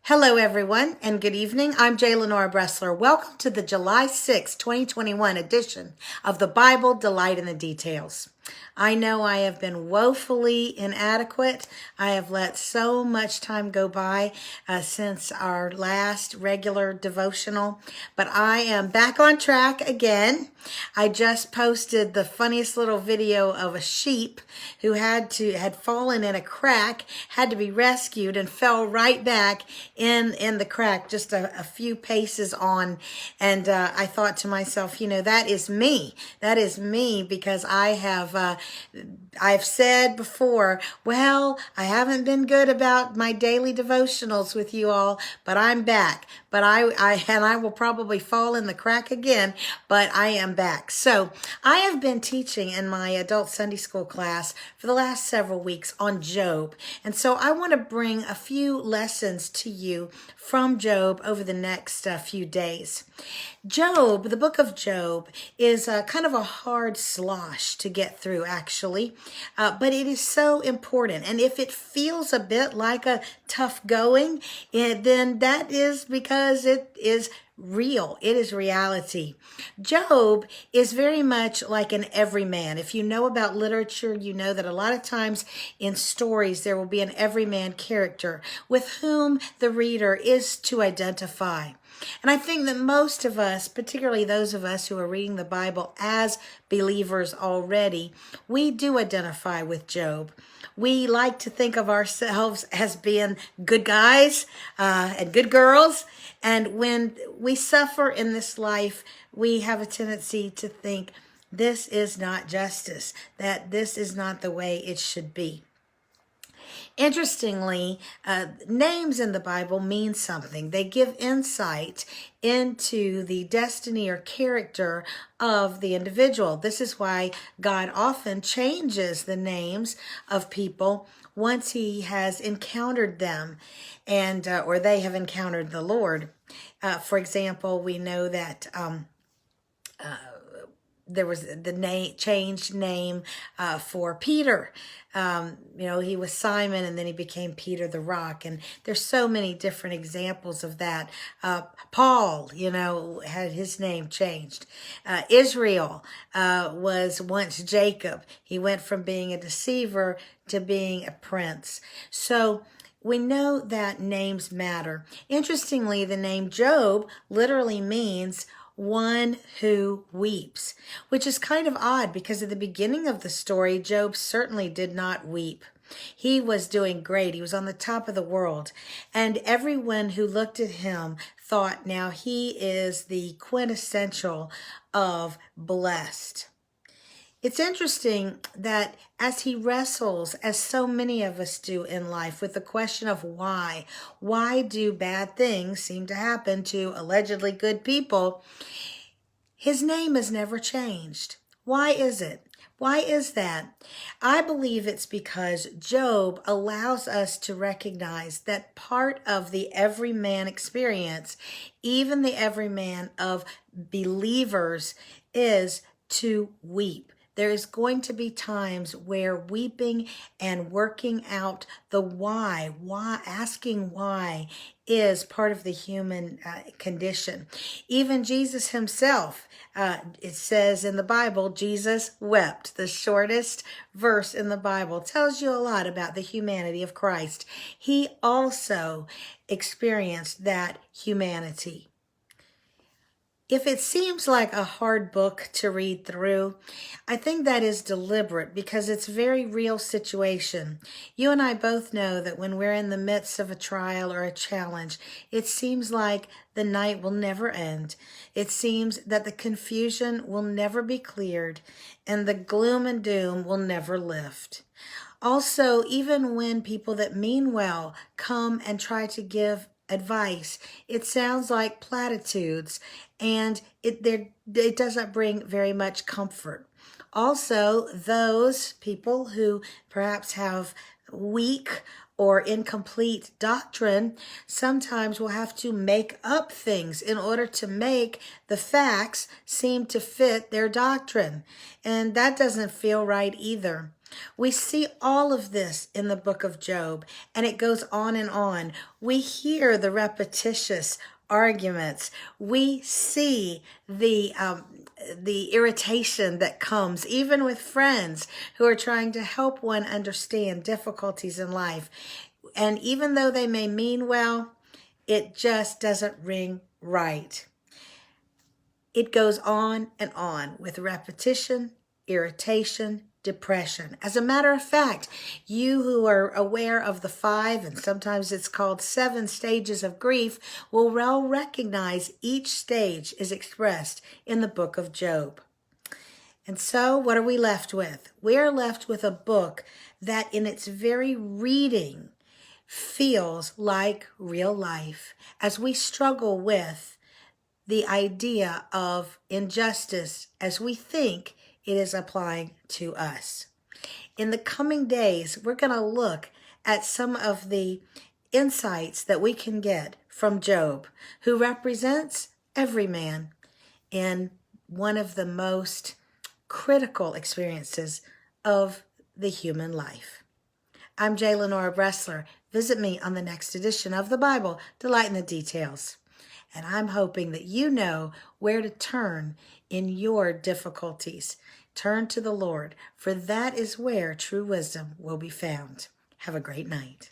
Hello, everyone, and good evening. I'm J. Lenora Bressler. Welcome to the July 6, 2021 edition of the Bible Delight in the Details. I know I have been woefully inadequate. I have let so much time go by since our last regular devotional, but I am back on track again. I just posted the funniest little video of a sheep who had fallen in a crack, had to be rescued, and fell right back in the crack, just a few paces on. And I thought to myself, that is me. That is me, because I've said before, well, I haven't been good about my daily devotionals with you all, but I'm back. But I will probably fall in the crack again, but I am back. So I have been teaching in my adult Sunday school class for the last several weeks on Job. And so I want to bring a few lessons to you from Job over the next few days. Job, the book of Job, is kind of a hard slosh to get through, actually, but it is so important. And if it feels a bit like a tough going, then that is because it is real. It is reality. Job is very much like an everyman. If you know about literature, you know that a lot of times in stories there will be an everyman character with whom the reader is to identify. And I think that most of us, particularly those of us who are reading the Bible as believers already, we do identify with Job. We like to think of ourselves as being good guys and good girls. And when we suffer in this life, we have a tendency to think this is not justice, that this is not the way it should be. Interestingly, names in the Bible mean something. They give insight into the destiny or character of the individual. This is why God often changes the names of people once he has encountered them and or they have encountered the Lord. For example, we know that there was the changed name for Peter. He was Simon and then he became Peter the Rock. And there's so many different examples of that. Paul, had his name changed. Israel was once Jacob. He went from being a deceiver to being a prince. So we know that names matter. Interestingly, the name Job literally means one who weeps, which is kind of odd because at the beginning of the story, Job certainly did not weep. He was doing great. He was on the top of the world. And everyone who looked at him thought, now he is the quintessential of blessed. It's interesting that as he wrestles, as so many of us do in life, with the question of why do bad things seem to happen to allegedly good people, his name has never changed. Why is it? Why is that? I believe it's because Job allows us to recognize that part of the everyman experience, even the everyman of believers, is to weep. There is going to be times where weeping and working out the why, asking why, is part of the human condition. Even Jesus himself, it says in the Bible, Jesus wept. The shortest verse in the Bible tells you a lot about the humanity of Christ. He also experienced that humanity. If it seems like a hard book to read through, I think that is deliberate because it's a very real situation. You and I both know that when we're in the midst of a trial or a challenge, it seems like the night will never end. It seems that the confusion will never be cleared and the gloom and doom will never lift. Also, even when people that mean well come and try to give advice, it sounds like platitudes and it doesn't bring very much comfort. Also, those people who perhaps have weak or incomplete doctrine sometimes will have to make up things in order to make the facts seem to fit their doctrine. And that doesn't feel right either. We see all of this in the book of Job, and it goes on and on. We hear the repetitious arguments. We see the irritation that comes, even with friends who are trying to help one understand difficulties in life. And even though they may mean well, it just doesn't ring right. It goes on and on with repetition, irritation, depression. As a matter of fact, you who are aware of the 5, and sometimes it's called 7 stages of grief, will well recognize each stage is expressed in the book of Job. And so what are we left with? We are left with a book that in its very reading feels like real life as we struggle with the idea of injustice as we think it is applying to us. In the coming days, we're going to look at some of the insights that we can get from Job, who represents every man in one of the most critical experiences of the human life. I'm J. Lenora Bressler. Visit me on the next edition of the Bible, Delight in the Details. And I'm hoping that you know where to turn in your difficulties. Turn to the Lord, for that is where true wisdom will be found. Have a great night.